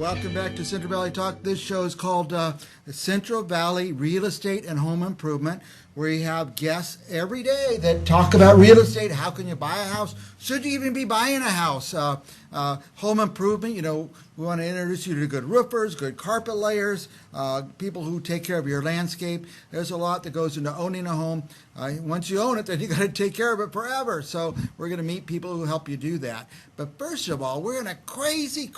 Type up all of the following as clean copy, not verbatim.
Welcome back to Central Valley Talk. This show is called Central Valley Real Estate and Home Improvement, where you have guests every day that talk about real estate. How can you buy a house? Should you even be buying a house? Home improvement, we want to introduce you to good roofers, good carpet layers, people who take care of your landscape. There's a lot that goes into owning a home. Once you own it, then you got to take care of it forever. So we're going to meet people who help you do that. But first of all, we're in a crazy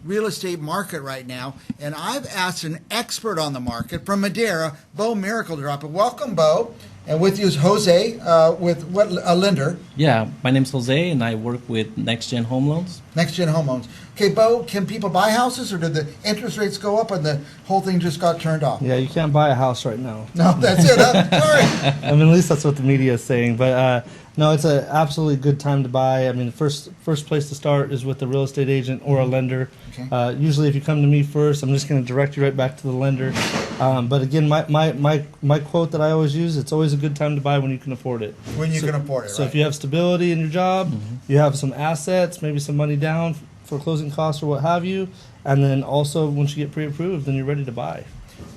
real estate market right now, and I've asked an expert on the market from Madeira, Beau Miracle, to drop it. Welcome, Beau. And with you is Jose, with a lender. Yeah, my name's Jose, and I work with Next Gen Home Loans. Next Gen Home Loans. Okay, Beau, can people buy houses, or did the interest rates go up and the whole thing just got turned off? Yeah, you can't buy a house right now. No, that's it. Sorry. I mean, at least that's what the media is saying. But no, it's an absolutely good time to buy. I mean, the first place to start is with a real estate agent or a lender. Okay. Usually, if you come to me first, I'm just going to direct you right back to the lender. But again, my quote that I always use: it's always a good time to buy when you can afford it. When you can afford it. So right. If you have stability in your job, you have some assets, maybe some money down for closing costs or what have you, and then also once you get pre-approved, then you're ready to buy.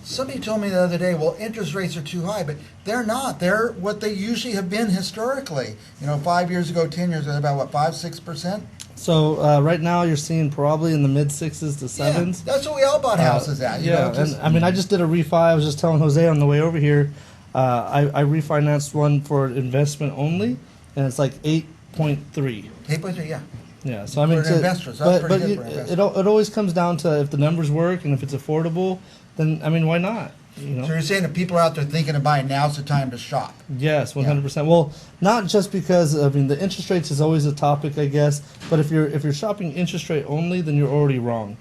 Somebody told me the other day, well, interest rates are too high, but they're not. They're what they usually have been historically. 5 years ago, 10 years ago, about what, 5-6%? So right now you're seeing probably in the mid 6s to 7s. Yeah, that's what we all bought houses at. And I mean, I just did a refi. I was just telling Jose on the way over here. I refinanced one for investment only, and it's like 8.3. 8.3, yeah. Yeah, so I mean, for investors, that's pretty good for investors. It always comes down to if the numbers work and if it's affordable, then I mean, why not? So you're saying if people are out there thinking of buying, now's the time to shop? Yes, 100%. Yeah. Well, not just because I mean the interest rates is always a topic, I guess, but if you're shopping interest rate only, then you're already wrong.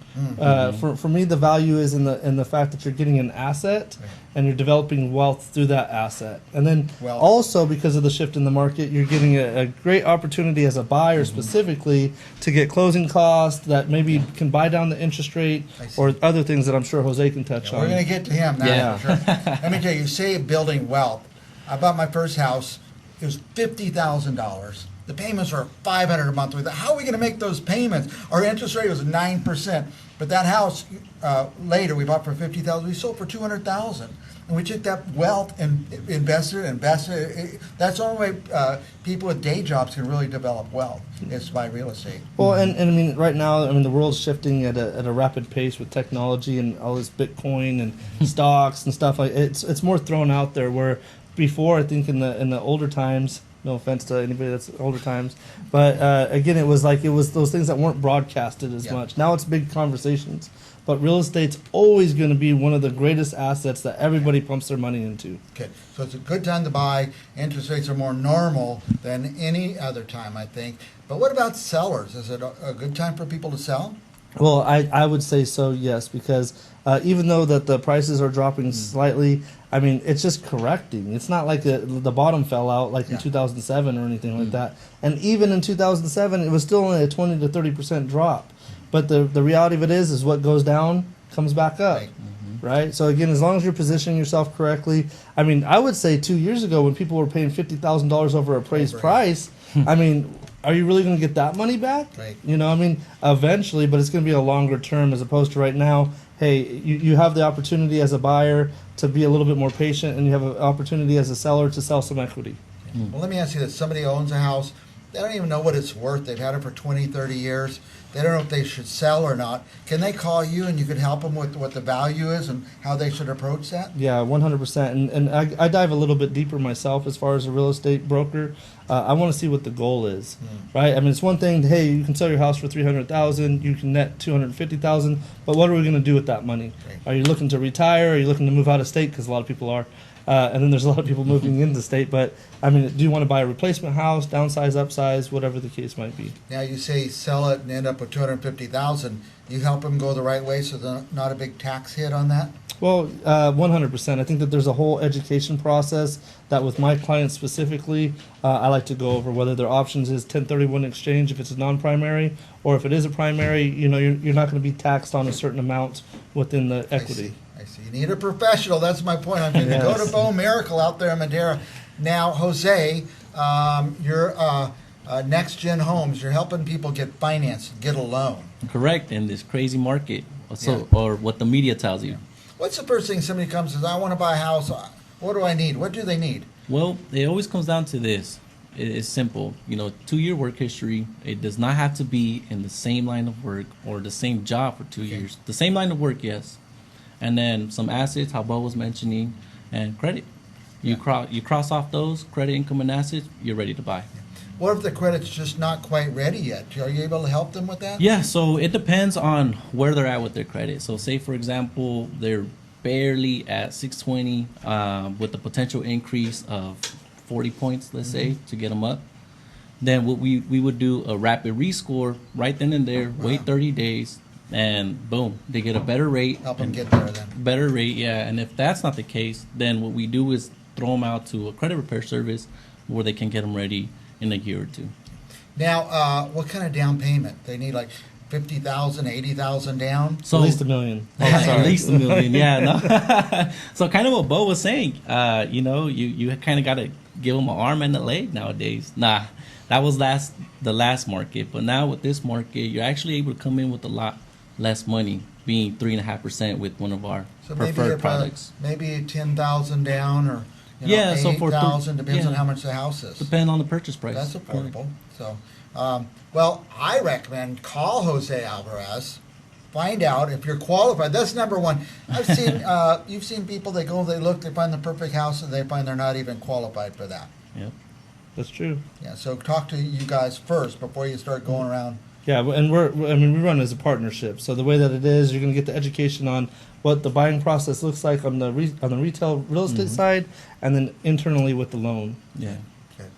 For me, the value is in the fact that you're getting an asset and you're developing wealth through that asset, and then also because of the shift in the market, you're getting a great opportunity as a buyer specifically to get closing costs that maybe can buy down the interest rate or other things that I'm sure Jose can touch on. We're going to get to him now. Yeah. For sure. Let me tell you, say building wealth. I bought my first house. It was $50,000. The payments were $500 a month. How are we going to make those payments? Our interest rate was 9%. But that house later we bought for $50,000. We sold for $200,000, and we took that wealth and invested. That's the only way people with day jobs can really develop wealth is to buy real estate. Well, and I mean, right now, I mean, the world's shifting at a rapid pace with technology and all this Bitcoin and stocks and stuff. Like it's more thrown out there. Where before, I think in the older times. No offense to anybody that's older times, but again, it was those things that weren't broadcasted as much. Now it's big conversations, but real estate's always going to be one of the greatest assets that everybody pumps their money into. Okay, so it's a good time to buy. Interest rates are more normal than any other time, I think. But what about sellers? Is it a good time for people to sell? Well, I would say so, yes, because even though that the prices are dropping slightly, I mean, it's just correcting. It's not like the bottom fell out like in 2007 or anything like that. And even in 2007, it was still only a 20 to 30% drop. But the reality of it is what goes down comes back up, right? So again, as long as you're positioning yourself correctly, I mean, I would say 2 years ago when people were paying $50,000 over appraised price, I mean, are you really going to get that money back? Right. I mean, eventually, but it's going to be a longer term as opposed to right now. Hey, you have the opportunity as a buyer to be a little bit more patient, and you have an opportunity as a seller to sell some equity. Well, let me ask you this. Somebody owns a house. They don't even know what it's worth. They've had it for 20, 30 years. They don't know if they should sell or not. Can they call you and you can help them with what the value is and how they should approach that? Yeah, 100%. And I dive a little bit deeper myself as far as a real estate broker. I want to see what the goal is, right? I mean, it's one thing, hey, you can sell your house for $300,000, you can net $250,000, but what are we going to do with that money? Right. Are you looking to retire? Are you looking to move out of state? Because a lot of people are. And then there's a lot of people moving into state. But, I mean, do you want to buy a replacement house, downsize, upsize, whatever the case might be? Now, you say sell it and end up with $250,000. You help them go the right way so there's not a big tax hit on that? Well, 100%. I think that there's a whole education process that with my clients specifically, I like to go over whether their options is 1031 exchange if it's a non-primary, or if it is a primary, you're not going to be taxed on a certain amount within the equity. I see. You need a professional. That's my point. I'm going to go to Beau Miracle out there in Madeira. Now, Jose, you're Next Gen Homes, you're helping people get financed, get a loan. Correct, in this crazy market. So, Yeah. or what the media tells you. What's the first thing somebody comes and says, I want to buy a house, what do I need? What do they need? Well, it always comes down to this. It's simple. 2-year work history. It does not have to be in the same line of work or the same job for 2 years. The same line of work, yes. And then some assets, how Beau was mentioning, and credit. You cross off those, credit, income, and assets, you're ready to buy. What if the credit's just not quite ready yet? Are you able to help them with that? Yeah, so it depends on where they're at with their credit. So say, for example, they're barely at 620 with the potential increase of 40 points, let's say, to get them up. Then what we would do a rapid rescore right then and there, wait 30 days, and boom, they get a better rate. Help them get there then. Better rate, yeah. And if that's not the case, then what we do is throw them out to a credit repair service where they can get them ready in a year or two. Now, what kind of down payment? They need like 50,000, 80,000 down? So At least $1 million. at least $1 million, yeah. No. So kind of what Beau was saying, you kind of got to give them an arm and a leg nowadays. Nah, that was the last market, but now with this market, you're actually able to come in with a lot less money, being 3.5% with one of our So maybe preferred products. maybe 10,000 down, or Yeah, so for 8,000, depends on yeah. how much the house is. Depend on the purchase price. That's affordable. So, well, I recommend call Jose Alvarez. Find out if you're qualified. That's number one. I've seen you've seen people, they go, they look, they find the perfect house, and they find they're not even qualified for that. Yep. That's true. Yeah. So talk to you guys first before you start going around. Yeah, and we run as a partnership. So the way that it is, you're going to get the education on what the buying process looks like on the retail real estate side, and then internally with the loan. Yeah. Okay.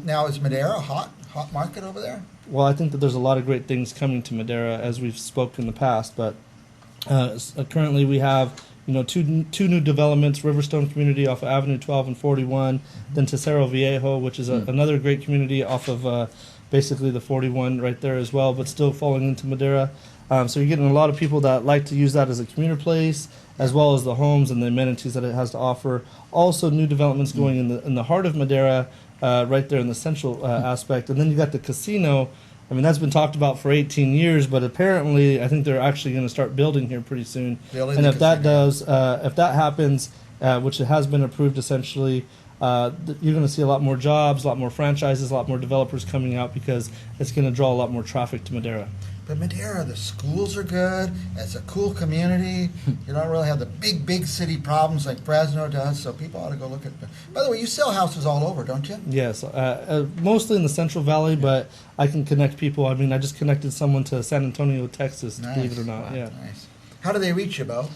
Now, is Madera a hot market over there? Well, I think that there's a lot of great things coming to Madera, as we've spoken in the past. But currently, we have two new developments: Riverstone Community off of Avenue 12 and 41, then Tesoro Viejo, which is another great community off of basically the 41 right there as well, but still falling into Madera. So you're getting a lot of people that like to use that as a commuter place, as well as the homes and the amenities that it has to offer. Also, new developments going in the heart of Madera, right there in the central aspect. And then you got the casino. I mean, that's been talked about for 18 years, but apparently I think they're actually going to start building here pretty soon. And if that does, if that happens, which it has been approved essentially, you're going to see a lot more jobs, a lot more franchises, a lot more developers coming out, because it's going to draw a lot more traffic to Madera. But Madera, the schools are good. It's a cool community. You don't really have the big city problems like Fresno does, so people ought to go look at. By the way, you sell houses all over, don't you? Yes, mostly in the Central Valley, but I can connect people. I mean, I just connected someone to San Antonio, Texas, believe it or not. Wow, Yeah. Nice. How do they reach you, Beau?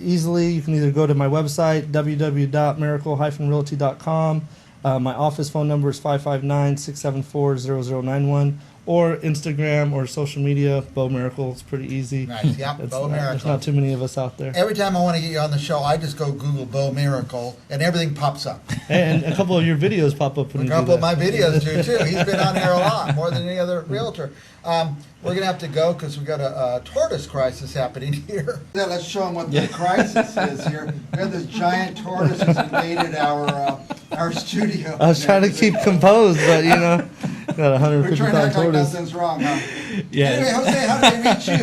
Easily, you can either go to my website, www.miracle-realty.com. My office phone number is 559-674-0091, or Instagram or social media, Beau Miracle. It's pretty easy. Nice. Yep, Beau Miracle. There's not too many of us out there. Every time I want to get you on the show, I just go Google Beau Miracle, and everything pops up. And a couple of your videos pop up when A you couple do that. of my videos do too. He's been on here a lot, more than any other realtor. We're gonna have to go because we got a tortoise crisis happening here. Let's show them what the crisis is here. We have this giant tortoise who's invaded our studio. I was trying to keep composed, but got a We're 150 trying to pound act like tortoise. nothing's wrong, huh? Yeah. Anyway, Jose, how do they reach you?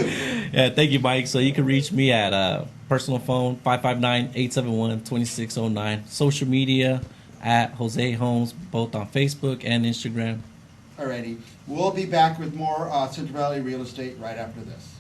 Yeah, thank you, Mike. So you can reach me at personal phone 559-871-2609. Social media at Jose Homes, both on Facebook and Instagram. Alrighty. We'll be back with more Central Valley Real Estate right after this.